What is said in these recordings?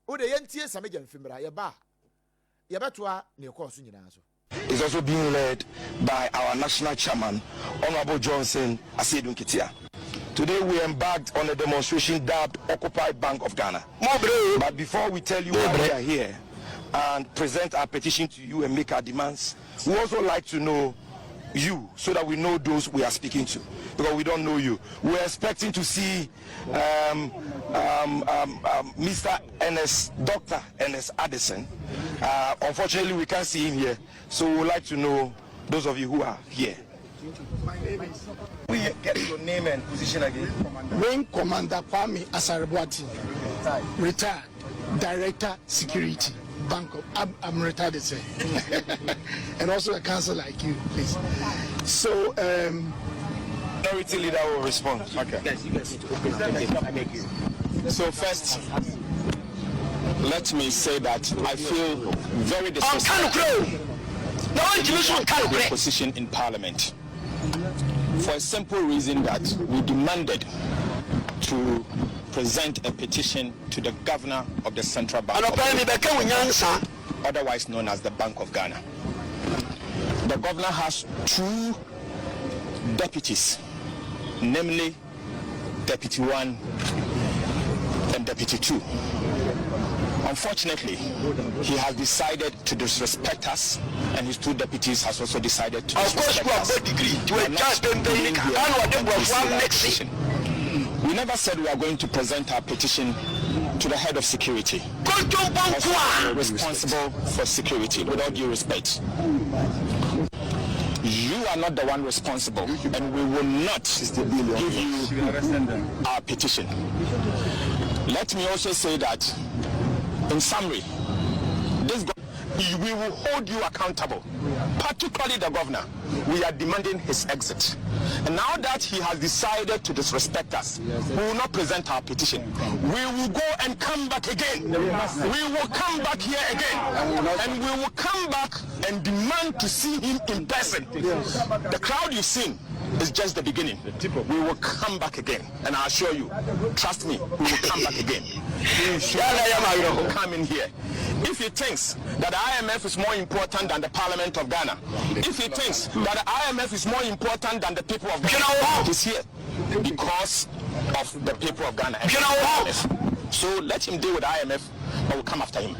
o de yentie sameja mfimra ye ba ye betwa ne course nyina so. Is also being led by our national chairman, Honorable Johnson Asedun Kitia. Today we embarked on a demonstration dubbed Occupy Bank of Ghana. But before we tell you why we are here and present our petition to you and make our demands, we also like to know you so that we know those we are speaking to, because we don't know you. We're expecting to see Mr. Dr. Ernest Addison. Unfortunately, we can't see him here, so we would like to know those of you who are here. My name is. We get your name and position again. Wing Commander Kwame Asarabwati, retired Director Security. Bank of, I'm retired, sir. And also a council like you, please. So, minority leader will respond. Okay. So first, let me say that I feel very disrespectful of your position in Parliament, for a simple reason that we demanded to present a petition to the governor of the Central Bank, otherwise known as the Bank of Ghana. The governor has 2 deputies, namely Deputy 1 and Deputy 2. Unfortunately, he has decided to disrespect us, and his 2 deputies has also decided to disrespect us. We never said we are going to present our petition to the head of security, responsible for security, with all due respect. You are not the one responsible, and we will not give you our petition. Let me also say that, in summary, we will hold you accountable, particularly the governor. We are demanding his exit. And now that he has decided to disrespect us, we will not present our petition. We will go and come back again. We will come back here again. And we will come back and demand to see him in person. The crowd you've seen is just the beginning. We will come back again. And I assure you, trust me, we will come back again. We will come in here. If he thinks that the IMF is more important than the Parliament of Ghana, if he thinks that the IMF is more important than the people of Ghana, he's here because of the people of Ghana. So let him deal with the IMF, but we'll come after him.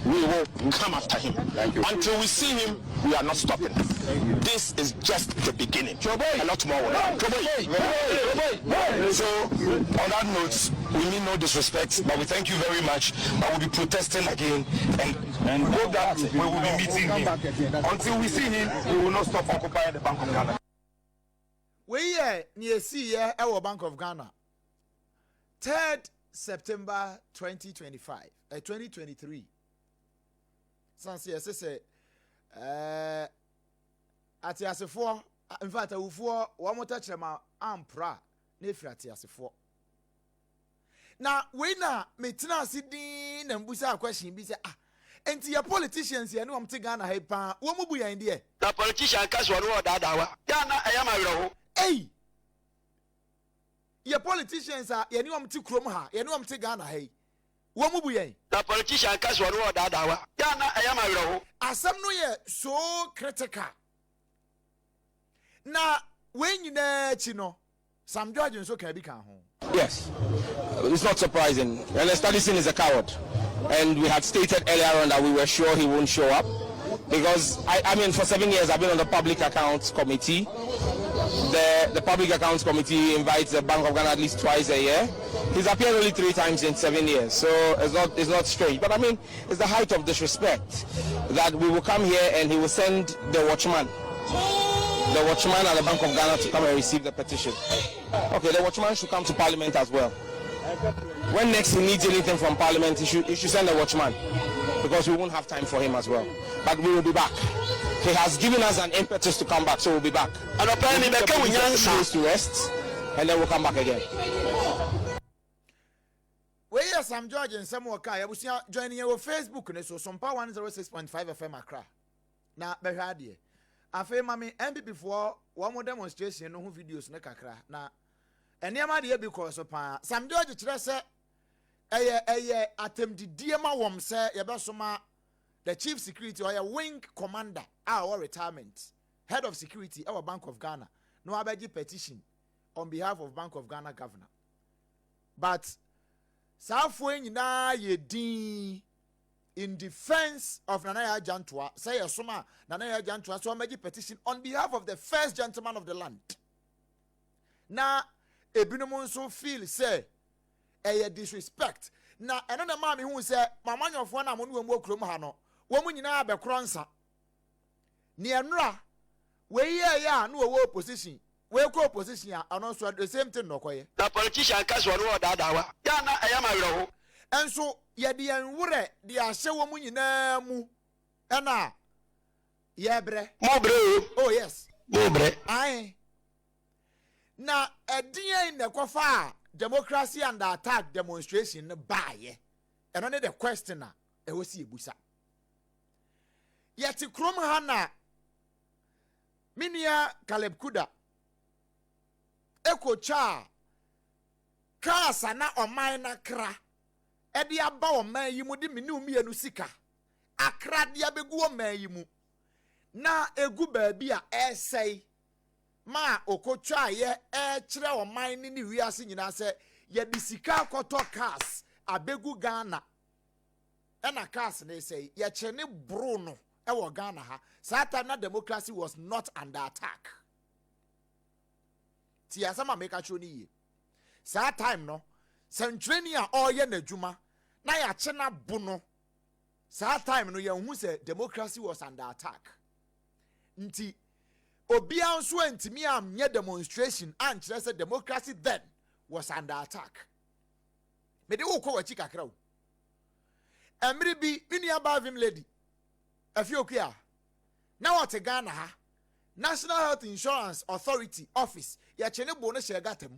We will come after him. Until we see him, we are not stopping. This is just the beginning. A lot more will happen. So, on that note, we mean no disrespect, but we thank you very much. I will be protesting again and hope that we will be meeting him. Until we see him, we will not stop occupying the Bank of Ghana. We here near see our Bank of Ghana. 3rd September 2023. Sans yes, say at Yasefo, in fact, I will for one more touch my ampra, Nefrat Yasefo. Now, we now metina sitting and busa question be say, and to your politicians, you know, I'm taking Ghana hyper. What will be in there? The politician cash one word that hour. Ghana, I am a row. Hey, your politicians are, you know, I'm to Kromha, you know, I'm taking Ghana. Hey, what will be in? The politician cash one word that hour. Ghana, I am a row. As some no ye so critical. Now, when you know, some judges so can become home. Yes, it's not surprising. And Addison is a coward, and we had stated earlier on that we were sure he won't show up, because I mean, for 7 years I've been on the Public Accounts Committee. The Public Accounts Committee invites the Bank of Ghana at least twice a year. He's appeared only 3 times in 7 years, so it's not strange. But I mean, it's the height of disrespect that we will come here and he will send the watchman at the Bank of Ghana to come and receive the petition. Okay, the watchman should come to Parliament as well. When next he needs anything from Parliament, he should send a watchman, because we won't have time for him as well. But we will be back. He has given us an impetus to come back, so we'll be back. And apparently we'll to rest, and then we'll come back again. Well, yes, I'm George and Samuel Kai. I was joining your Facebook, and so SOMPA 106.5 FM Accra. Now, Behadi. I feel mommy and before one more demonstration, no videos, no kakra. Now, and near my dear because of some George Tressa, atemdidie ma wom se yebesoma the chief security or wing commander our retirement head of security our Bank of Ghana no abeji petition on behalf of Bank of Ghana governor, but safo nyina ye din in defense of Nana Jantua say yesoma Nana Jantua so abeji petition on behalf of the first gentleman of the land. Na ebinom nso feel say disrespect na eno na ma me hu say mamanyofo na mo no mu okrom ha no wo mu nyina abekro nsa ne enura we ye ya na wo opposition we ko opposition a ono so the same thing no koye na politician case wonu odadawa ya na eyama werɛ ho enso ye de enwure de ahye wo mu nyina mu ena ye bre mo bre oh yes mo bre ai na edin na kofa democracy under attack demonstration ne baaye eno ne the question a e wo si ebusa yeti krom ha na minia Caleb Kuda ekocha kasa na oman na kra e de aba oman yi mu de menu mienu sika akra de abegu oman yi mu na egu baabi a esei ma okocha ye kire oman ni wiase nyina se ye de sika akoto cars abegu Ghana ena cars na say ye chene bro no e wo Ghana ha that time na democracy was not under attack ti asama make sure ni ye that time no centrania oye na djuma na ya chena bu no that time no ye hu say democracy was under attack nti obia nso antimi amye demonstration and say democracy then was under attack me de wo kwa wachi kakra wo emri bi mini abavim lady afiokia na what Ghana ha National Health Insurance Authority office ya chene bo no shegatem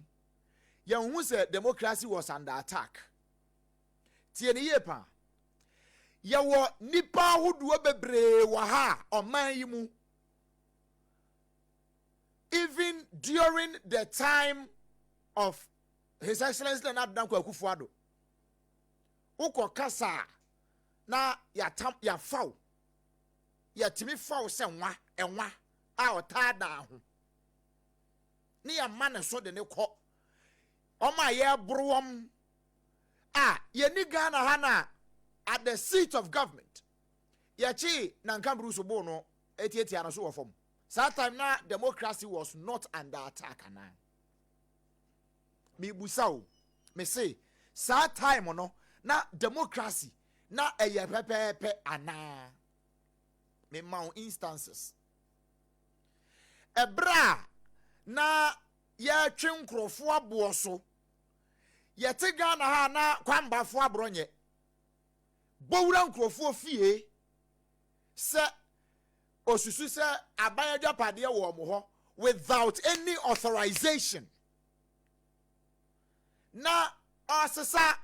ya hu say democracy was under attack tie ne ye pa ya wo nipa hodo bebre wa ha oman yi mu even during the time of His Excellency Leonard Danko Akufo-Addo uko kasa na ya faw ya timi faw se enwa a otada ho ni ya mane so de ne kɔ oma ye broom a ye ni Ghana ha na at the seat of government ya chi na nkambru so bo no etieti ano so wo fam. That time na democracy was not under attack ana. Me busao me say that time no na democracy na eye pepepe ana. Me mount instances. Ebra na ye twen krofo abo so. Ye te Ghana ha na kwambafo abronye. Bowura krofo fie se osusu se abayadwa pade wo mo ho without any authorization na asesa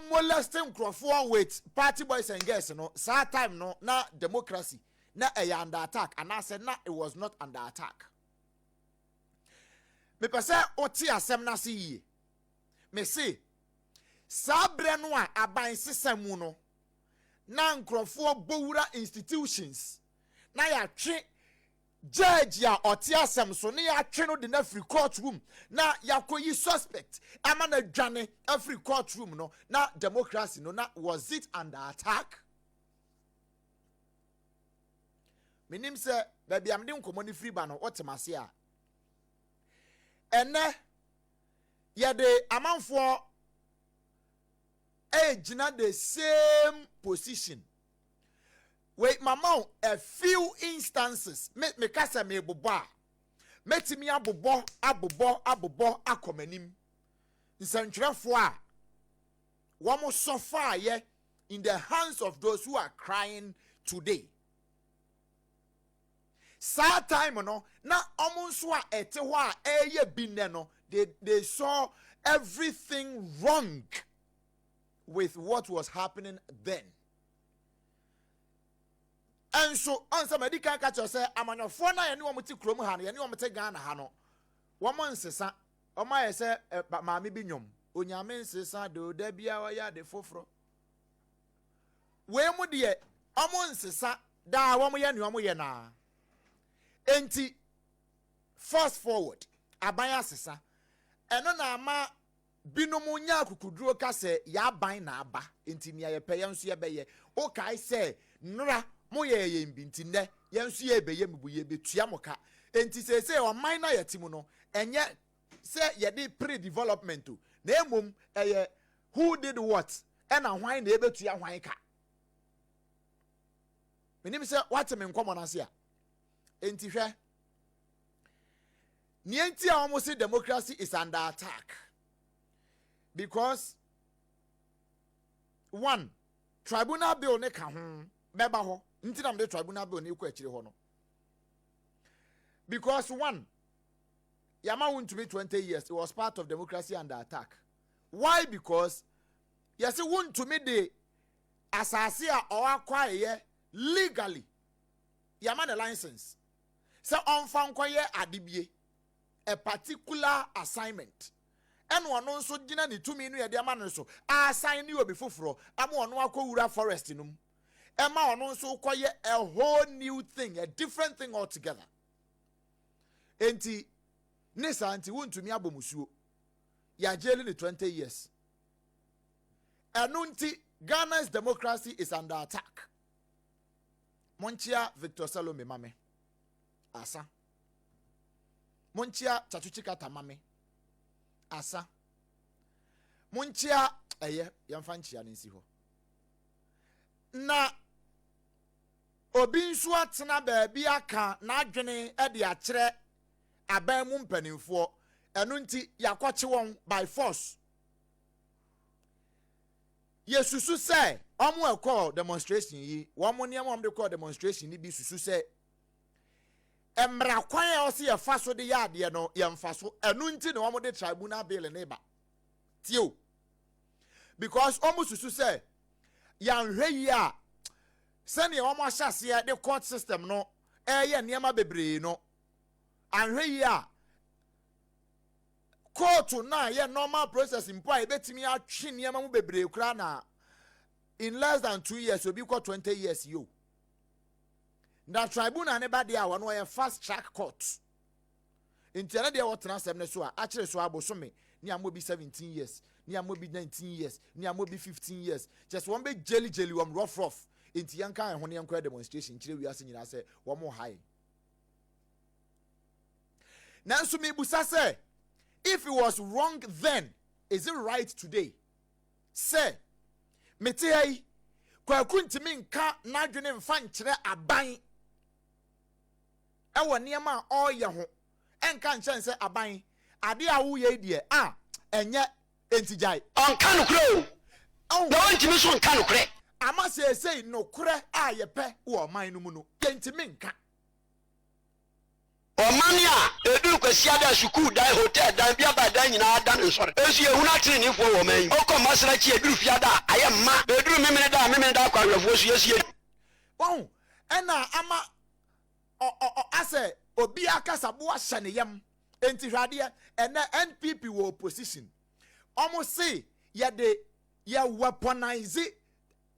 molesting crofo with party boys and girls no that time no na democracy na under attack and I said na it was not under attack. Me pese oti asem na se yi me say sabre no a aban sesam no na nkrofo bowura institutions na ya twe judge ya oti asem so na ya twe no de na free courtroom na yakoyi suspect ama na dwane every courtroom no na democracy no na was it under attack? Minim se baby am de nkomo ni free ba no otemase a ene ye de amanfo ejina the same position. Wait, mama, a few instances me kasa me boba. Metimi abobo akomanim. Nsantwerefo a wamo so far ye in the hands of those who are crying today. Sad time no na omonso a ete ho a eye binne no they saw everything wrong with what was happening then. And so answer medical catch say amanyofo na ye ne omuti krom ha no ye ne omete Ghana ha no womo nsesa oma ye say maami bi nyom onyame nsesa do da bia wa ya de foforo we mu de omo nsesa da wo mo ye ne omo ye na enti fast forward abaya sesa eno na ama binom nya akukuduro ka se ya ban na aba enti ne ye peye nso ye beye o kai se nra mo ye mbi enti ne ye nso ye beye mbuye betua moka enti se o man na yetimu no enye se ye di pre-development to na emom eye who did what and hwan na ebetua hwan ka menim se what me nkomo na se a enti hwe nienti a almost say democracy is under attack because one tribunal bill ne ka ho beba ho nti na me tribunal bill ne ku akire ho no because one Yama went to be 20 years. It was part of democracy under attack. Why? Because yes, it went to me the assasia or acquire legally. Yama the license. So on found quiet adibie a particular assignment. And one also dinner the 2 million year man so assign you before. I'm on Wako forest in them. Emma on also quiet a whole new thing, a different thing altogether. Enti Nisa anti wuntu mi abomusuo ya jail in 20 years. Anunti Ghana's democracy is under attack. Monchia Victor Salome mame. Asa. Monchia Chachuchika tamame. Asa. Monchia yamfanchia ninsi ho. Na obi nso atena baabi aka na adwene e de akyere aban mu mpanimfo eno nti yakwache won by force yesusu say omo ekọ demonstration yi womo ne am de call demonstration ni bi susu say emra kwan e o se ye fa so de yaade no ye mfa so eno nti ne womo de tribunal bill ne ba tio because omo susu say yan hwe yi a sane womo ahyase de court system no ye niam bebre no anhwe yi a court na ye normal process mpo a betimi atwe niam mu bebre kura na in less than 2 years obi ko 20 years yo na tribunal ne ba de a wono ye fast track court intere de wo tena asem ne so a akire so abosome ni amobi 17 years ni amobi 19 years ni amobi 15 years just one be jelly wom rough inti yanka ho ne yanko demonstration kire wi ase nyina se wo mo high. Nansu mi busa say, if it was wrong then, is it right today? Say, metei kwa kuntimi nka nadwene mfa nkyere aban. Ewo niema oye ho. Enka nkyere se aban. Ade a wo ye die enye entijai. Onka nokure o. Na ontimi so nka nokure. Ama say nokure a ye pe wo man no mu no. Yentimi nka. Omania edu kwasia da suku dan hotel dan bia ba dan nyina dan nsore esu ehuna tiri ni fo wo man okọ masra chi edu fia da ayemma edu memene da kwawefo su yesu won ena ama ase obi akasa bo ahye ne yam enti hwade ena NPP wo opposition almost say ye weaponize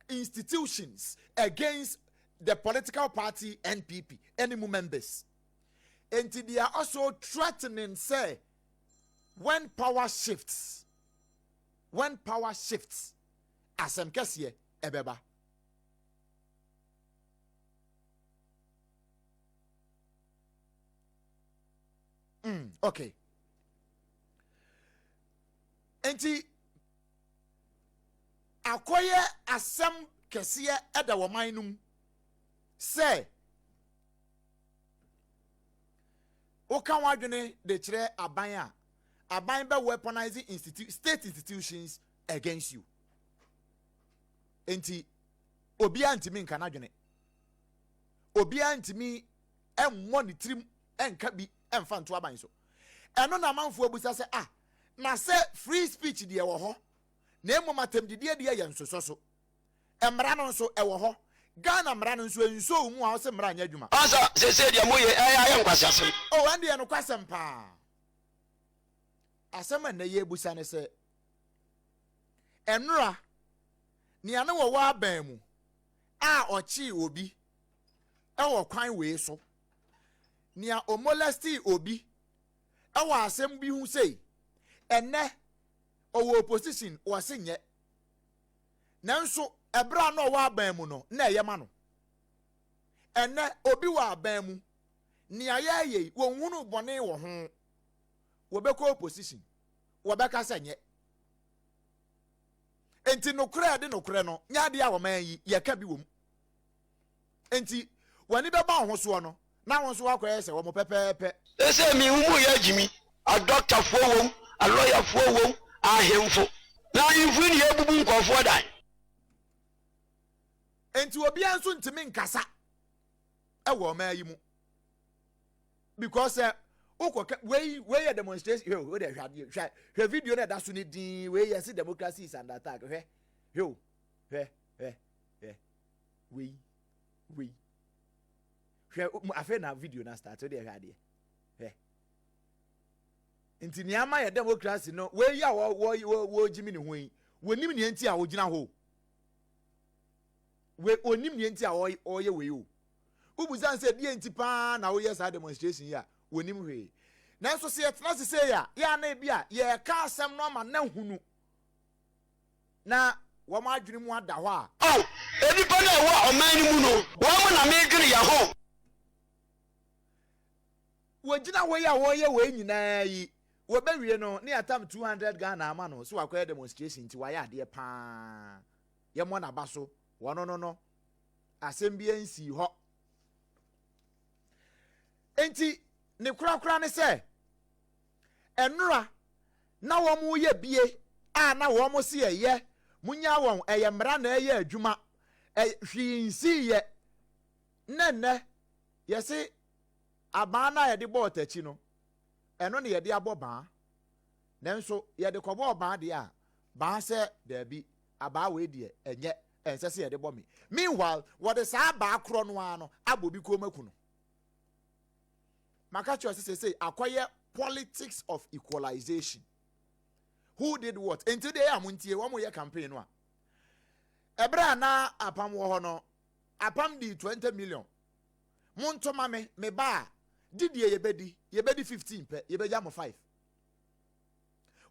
institutions against the political party NPP any members. And they are also threatening, say, when power shifts, asem kesiye ebeba. Okay. Enti akoye asem kesiye eda wo manum say Oka wadwene de kire aban be weaponizing state institutions against you. Enti obi antimi nka nadwene. Obi antimi monitorim enka bi emfa nto aban so. Eno na manfo abusa se na se free speech de wo ho. Na emomatem de de ye nsoso so. Emra no nso ewo ho. Ghana mra no nso enso mu a o se mra anya adwuma. Asa se de moye aye nkwase asem. Oh, and the no kwasem pa. Asem na ye busa ne se enra nia na wo wa ban mu a ochi obi ewo kwan we so nia o molesti obi ewo asem bi hu sei enne owo opposition wo senye nanso ebra no wa ban mu no na eyema no enne obi wa ban mu nia ye wo hunu bone wo ho wo be ko opposition wo be ka senye enti nokure de nokure no nya de a wo man yi ye ka bi wo mu enti wani be ba ho so no na won so akoye se wo mo pepepe ese mi humu ya jimi a doctor fo wom a lawyer fo wom a hemfo na infu ni ebubu nkofo dan enti obi anso ntimi nkasa e wo man yi mu because we a demonstration we dey hwade video na da so ni din we yes democracy is under attack we afa na video na start we dey hwade nti ni ama ya democracy no we ya wo jimi ni ho yi wonim ni enti a wo gina ho we onim ni enti a oye we o ubuzan se die enti pa na wo yes demonstration ya wonim hwe nanso se yetna se ya na bia ye ka asem no ma na hunu na wo ma adwene mu ada ho a edipa na wo oman ni mu no wo mo na me gire ya ho wo gina wo ya wo ye we nyina yi wo be wie no ne atam 200 Ghana ama no so akoye demonstration ti wa ya de pa ye mo na ba so wo no asem bia nsi ho enti ne kura ne se enura na wo mu ye bie a na wo mu se ye munya won eye mra na eye adwuma hwinsi ye nenne ye se abana ye de botachi no eno ne ye de aboba nanso ye de kobo ba de a ba se da bi aba we de enye ense se ye de bomi meanwhile what is aba akro no ano abobi ko maku no Makacho say akoye politics of equalization. Who did what? And today amuntie wo mo ye campaign no a. Ebra na apam wo ho no. Apam di 20 million. Monto ma me ba didie yebedi 15 pe yebeja mo 5.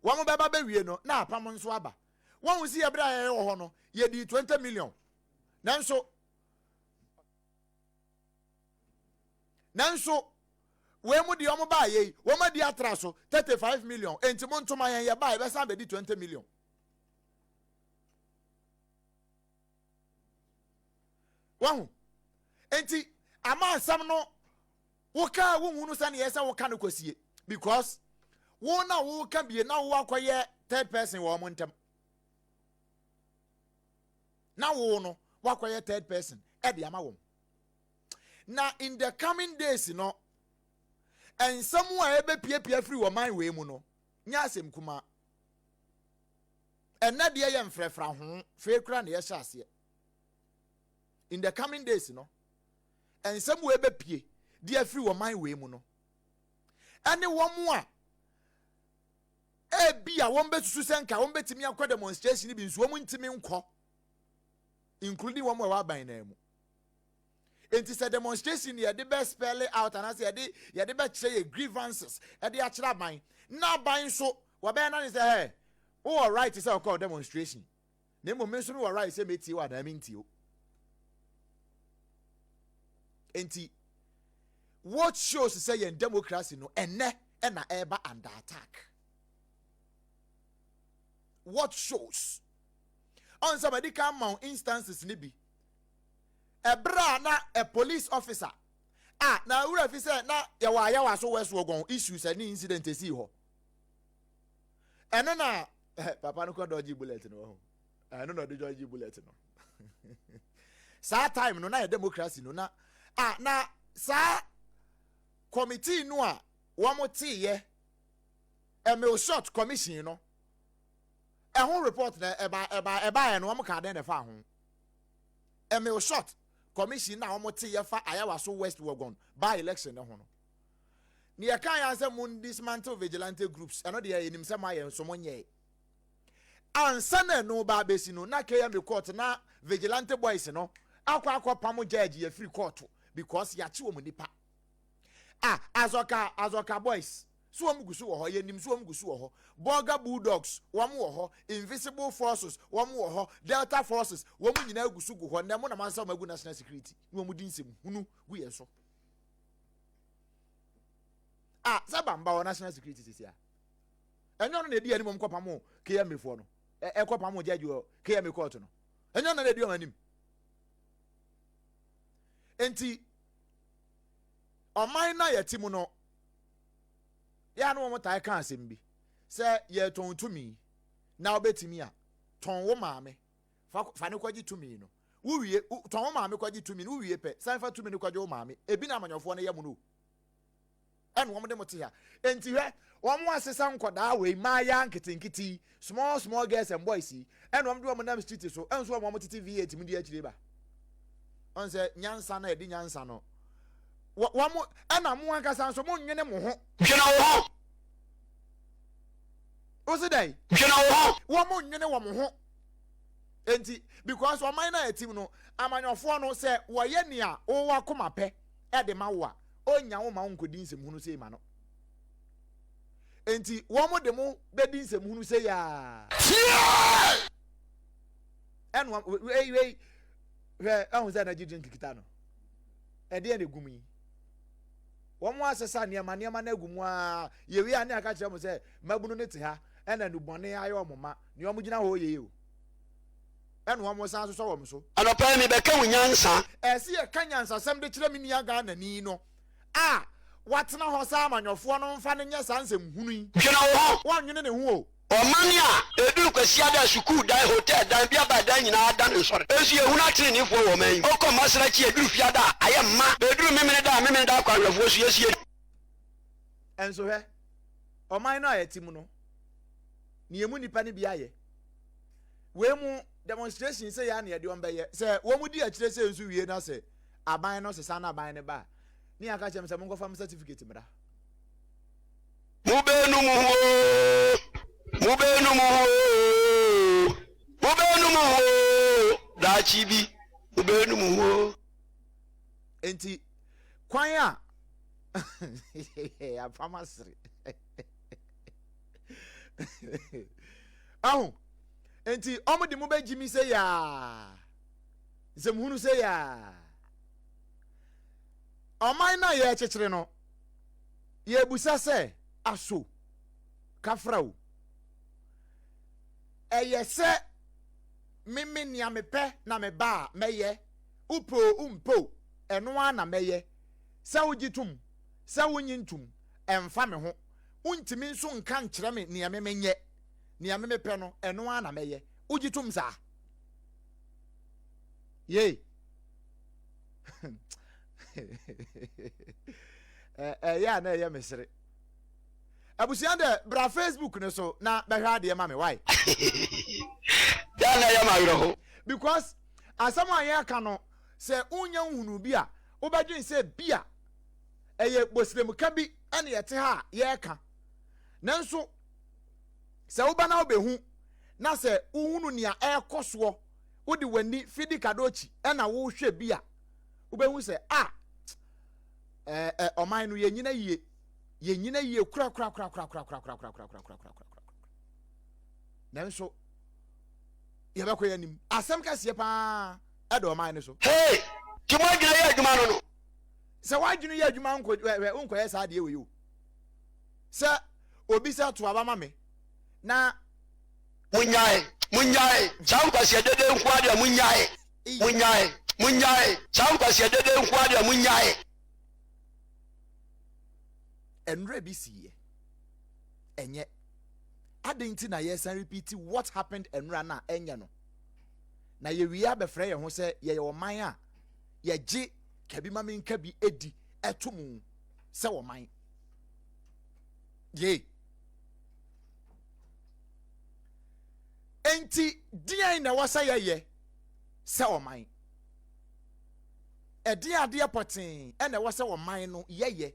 Wo mo beba be wie no na apam nso aba. Wo hu si ebra ye wo ho no ye di 20 million. Nanso we mu di omo ba ye wo ma di atraso 35 million enti mo ntoma yen ye ba e be san be di 20 million wahu enti ama asam no wo ka wo hunu sa ne ye sa wo ka no kwasie because wo na wo ka bie na wo akoye third person wo mo ntem na wo no wo akoye third person e de ama wo na in the coming days no and somewhere ebe pie free wo man we mu no nya asem kuma and na de ye mfrefra ho fe kura na ye hyase in the coming days no and somewhere ebe pie de free wo man we mu no ane wo mu a bia won besusu senka won betimi akwa demonstration bi nso wo mu ntimi nkọ including wo mu wa ban na mu. Enti se demonstration ye de be spell out and say ye de be kire grievances e de a kire ban na ban so wo be na say hey who all right say call demonstration na mo menso no all right say metie wa na mintie o enti what shows say ye democracy no ene na eba under attack. What shows on somebody come on instances ni bi ebra na a police officer na ura fi say na ya wa so west wogon issues any incident esi ho eno na papa no ko dodge bullet no ho eno no dodge bullet no sa time no na democracy no na na sa committee no a wo mo tie e short commission no e ho report na eba no wo mo ka den na fa ho e short commission na omote ye fa ayawa so west wagon by election na ho no ne ye kan ya say mun dismantle vigilante groups eno de ye nim say ma ye so monye ansa na no ba besi no na KM court na vigilante boys no akwa pam judge ye free court because ya chi wo nipa azoka boys so am gusu wo ho ye nim so am gusu wo ho Burger Bulldogs wo ho Invisible Forces wo ho Delta Forces wo nyina gusu gu ho na mo na mansa magu national security wo mu dinsem hunu gu ye so sabamba wo national security sisia enyo no na edi ani mom kopam KM fo no kopam judge wo KM court no enyo no na edi o anim enti oman na yetimu no ya no mo tai kan asem bi se ye ton tumi na obetimi a ton wo maame fa ne kwaji tumi no wo wie ton wo maame kwaji tumi no wo wie pe san fa tumi no kwaji wo maame ebi na amanyofo no yemu no en wo mo de mote ya enti hwe wo mo asesa nkoda we ma ya nkitinkiti small girls and boys en wo mo nam street so en so wo mo tete V8 mu di akire ba on se nyansa na edi nyansa no wamu ana mu aka san so mu nwene mo ho hwena wo ho osidai hwena wo ho wamu nwene wo mo ho enti because o man na etim no amanyofo no se wo ye nia wo wakoma pe e de ma wo a onya wo ma nkodi nsem hunu se ma no enti wamu de mu bedi nsem hunu se ya enwa we ahun se na jidin kikita no e de na gumi womo asesa niema na agumu a yewi ani aka kire mo se mabunu ne te ha ena nubone ayo omoma ne omo gina ho yeye o ena womo san so wo so anopa mi be ka wunyansa ese ye kanyansa sem de kire mi ni aga na ni no watena ho sa amanyofo no mfa ne nya sansem hunu yi hwena wo ho wannwene ne ho o omani a eduru kwasia da school dan hotel dan bia ba dan nyina dan nsore esu ehuna tiri ni fo wo man okọ masra chi eduru fia da aye ma eduru memene da kwa rafo su yesie enso he oman na ayetimu no ni emu nipa ne bia ye we mu demonstration say ya na ye de ombe say wo mu di akire say nsu wie na say aban no sesa na aban ne ba ni aka chem say mongo fam certificate mra mubenu mu da chibi mubenu mu enti kwan a ya pharmacy enti omudi mu be jimi say ya zemhunu say ya omai na ye chechire no ye busa se aso kafrao se mimi nia mepe na meba meye upo umpo eno ana meye se ugitum se unyintum emfa me ho untimi nso nka nkire me nia memenye nia mepe no eno ana meye ugitum sa ye ya na ye mesere abusia de bra Facebook ne so na behwa de ma me why ya na ya ma yoro because asama ya ka no se unya hunu bi a obadwen se bia eye bosrem ka bi ene yete ha ye ka nanso se oba na obehu na se uhunu nia ekoso wodi wani fidi kadochi ena wo hwe bia obehu se oman no yenyina yie kura nanso ye be koya nim asem ka sie pa edo oman ne so hey tuma gina ye adwuma no se wadwunu ye adwuma nko ye sa de we yo se obi se to aba mame na munyae chamkwase dede nko ade munyae chamkwase dede nko ade munyae enre bi siye enye adenti na yes and repeat what happened enra na enye no na ye wi abefre ye ho se ye oman a ye gi kabi mame nka bi edi etumu se oman ye enti dian na wasa ye se oman edi ade potin ena wasa oman no ye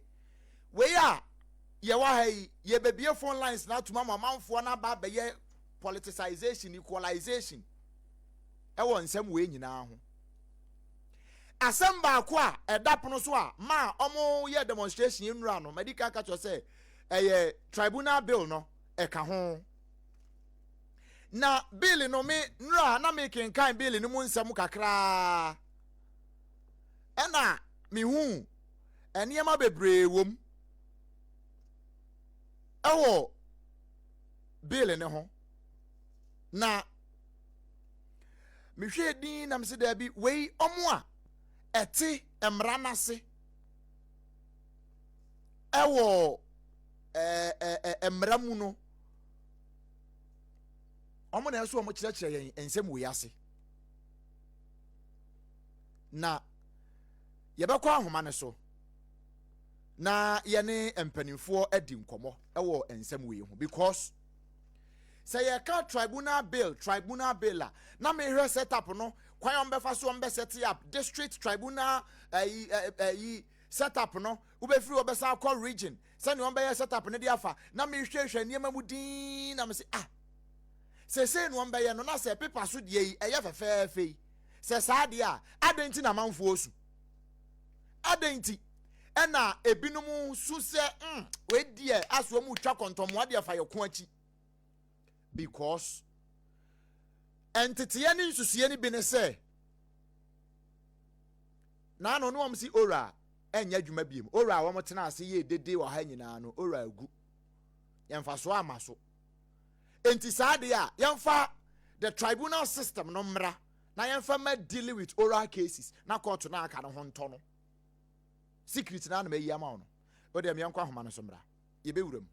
we ya ye wa hai ye bebie phone lines na tuma mamanfo na ba be ye politicization, equalization ɛwɔ nsɛm wei nyinaa ho. Asɛm baako a ɛda pono so a ma ɔmo yɛ demonstration nnura no medical catch sɛ ɛyɛ tribunal bill no ɛka ho. Na bill no me nnura na me kenkan bill no mu nsɛm kakra ɛna me hu ɛnneɛma bebree wom ɛwɔ bill ne ho. Na mehwɛ din na mse da bi wei ɔmo a ɛte mmara n'ase ɛwɔ mmara mu no ɔmo na ɛso ɔmo kyerɛkyerɛ yɛn nsɛm wei ase. Na yɛbɛkɔ ahoma ne so na yɛne mpanimfoɔ adi nkɔmmɔ ɛwɔ nsɛm wei ho, because sɛ yɛka tribunal bill a na mehwɛ setup no kwan ɔmbɛfa so ɔmbɛset up district tribunal setup no wobɛfiri wɔbɛsa akɔ region sɛne ɔmbɛyɛ setup no de afa na mehwehwɛ nneɛma mu din na mese sɛsei no ɔmbɛyɛ no na sɛ pepa so deɛ yi ɛyɛ fɛfɛɛfɛ yi sɛ saa deɛ a adɛn nti na manfoɔ su adɛn nti ɛna ebinom su sɛ weideɛ asoɔ mu twa kɔntɔmmoa deɛ fa yɛ ko akyi, because entiteɛ ne nsusuɛ ne bi ne sɛ na no wɔm si ora ɛnyɛ adwuma biem. Ora a wɔn tena ase yɛ dede wɔ ha nyinaa no ora agu yɛmfa so ama so. Enti saa de a yɛmfa the tribunal system no mmra na yɛmfa ma deal with oral cases na court na aka no ho ntɔ no secret na na mayi ama wo no o de me yɛnkɔ ahoma no so mmra yɛbɛwuram.